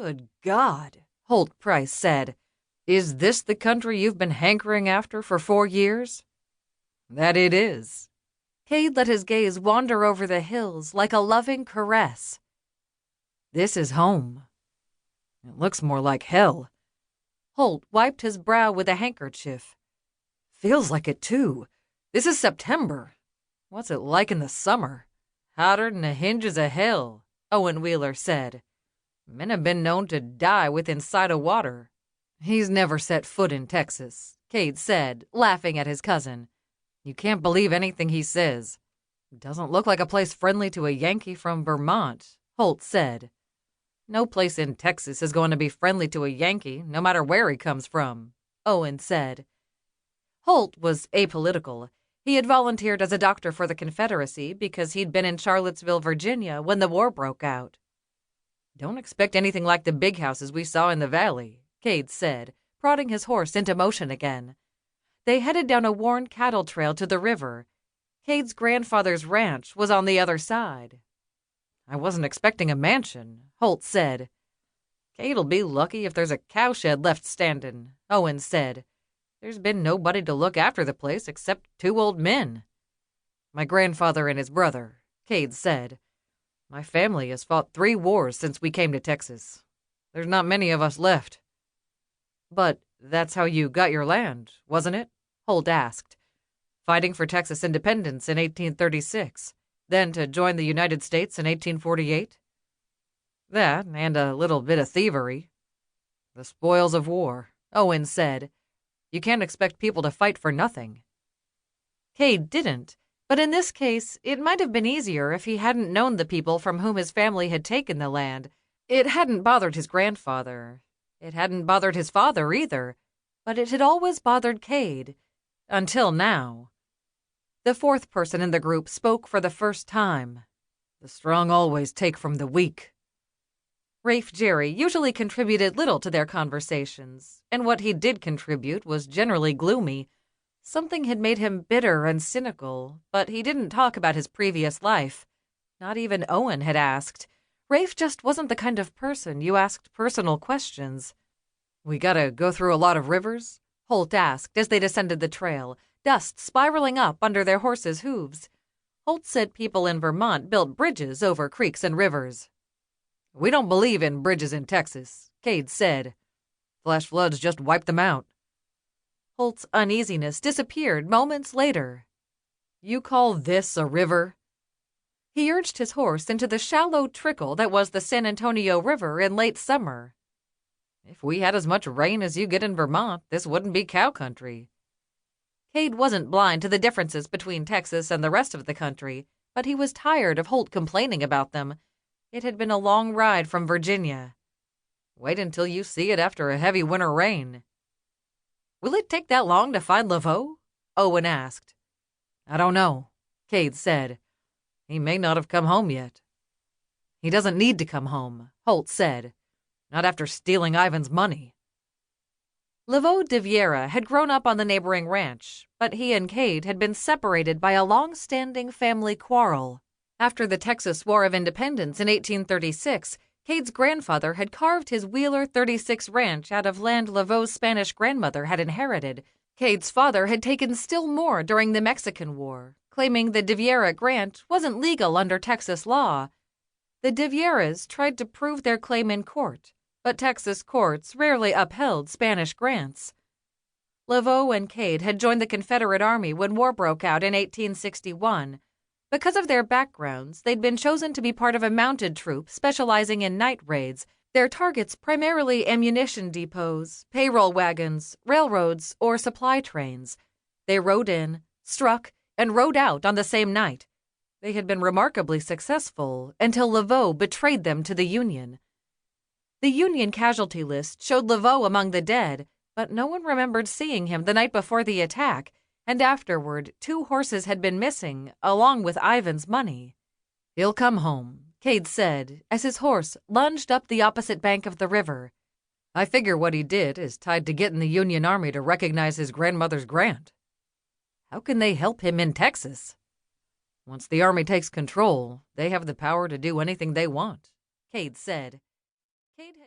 Good God, Holt Price said. Is this the country you've been hankering after for 4 years? That it is. Cade let his gaze wander over the hills like a loving caress. This is home. It looks more like hell. Holt wiped his brow with a handkerchief. Feels like it, too. This is September. What's it like in the summer? Hotter'n the hinges of hell, Owen Wheeler said. Men have been known to die within sight of water. He's never set foot in Texas, Cade said, laughing at his cousin. You can't believe anything he says. Doesn't look like a place friendly to a Yankee from Vermont, Holt said. No place in Texas is going to be friendly to a Yankee, no matter where he comes from, Owen said. Holt was apolitical. He had volunteered as a doctor for the Confederacy because he'd been in Charlottesville, Virginia, when the war broke out. Don't expect anything like the big houses we saw in the valley, Cade said, prodding his horse into motion again. They headed down a worn cattle trail to the river. Cade's grandfather's ranch was on the other side. I wasn't expecting a mansion, Holt said. Cade'll be lucky if there's a cowshed left standing, Owen said. There's been nobody to look after the place except 2 old men. My grandfather and his brother, Cade said. My family has fought 3 wars since we came to Texas. There's not many of us left. But that's how you got your land, wasn't it? Holt asked. Fighting for Texas independence in 1836, then to join the United States in 1848? That, and a little bit of thievery. The spoils of war, Owen said. You can't expect people to fight for nothing. Cade didn't, but in this case, it might have been easier if he hadn't known the people from whom his family had taken the land. It hadn't bothered his grandfather. It hadn't bothered his father either, but it had always bothered Cade. Until now. The 4th person in the group spoke for the first time. The strong always take from the weak. Rafe Jerry usually contributed little to their conversations, and what he did contribute was generally gloomy. Something had made him bitter and cynical, but he didn't talk about his previous life. Not even Owen had asked. Rafe just wasn't the kind of person you asked personal questions. We gotta go through a lot of rivers? Holt asked as they descended the trail, dust spiraling up under their horses' hooves. Holt said people in Vermont built bridges over creeks and rivers. We don't believe in bridges in Texas, Cade said. Flash floods just wiped them out. Holt's uneasiness disappeared moments later. You call this a river? He urged his horse into the shallow trickle that was the San Antonio River in late summer. If we had as much rain as you get in Vermont, this wouldn't be cow country. Cade wasn't blind to the differences between Texas and the rest of the country, but he was tired of Holt complaining about them. It had been a long ride from Virginia. Wait until you see it after a heavy winter rain. Will it take that long to find Laveau? Owen asked. I don't know, Cade said. He may not have come home yet. He doesn't need to come home, Holt said. Not after stealing Ivan's money. Laveau diViere had grown up on the neighboring ranch, but he and Cade had been separated by a long-standing family quarrel. After the Texas War of Independence in 1836, Cade's grandfather had carved his Wheeler 36 ranch out of land Laveau's Spanish grandmother had inherited. Cade's father had taken still more during the Mexican War, claiming the diViere grant wasn't legal under Texas law. The diVieres tried to prove their claim in court, but Texas courts rarely upheld Spanish grants. Laveau and Cade had joined the Confederate Army when war broke out in 1861. Because of their backgrounds, they'd been chosen to be part of a mounted troop specializing in night raids, their targets primarily ammunition depots, payroll wagons, railroads, or supply trains. They rode in, struck, and rode out on the same night. They had been remarkably successful until Laveau betrayed them to the Union. The Union casualty list showed Laveau among the dead, but no one remembered seeing him the night before the attack, and afterward 2 horses had been missing, along with Ivan's money. He'll come home, Cade said, as his horse lunged up the opposite bank of the river. I figure what he did is tied to getting the Union Army to recognize his grandmother's grant. How can they help him in Texas? Once the Army takes control, they have the power to do anything they want, Cade said. Cade had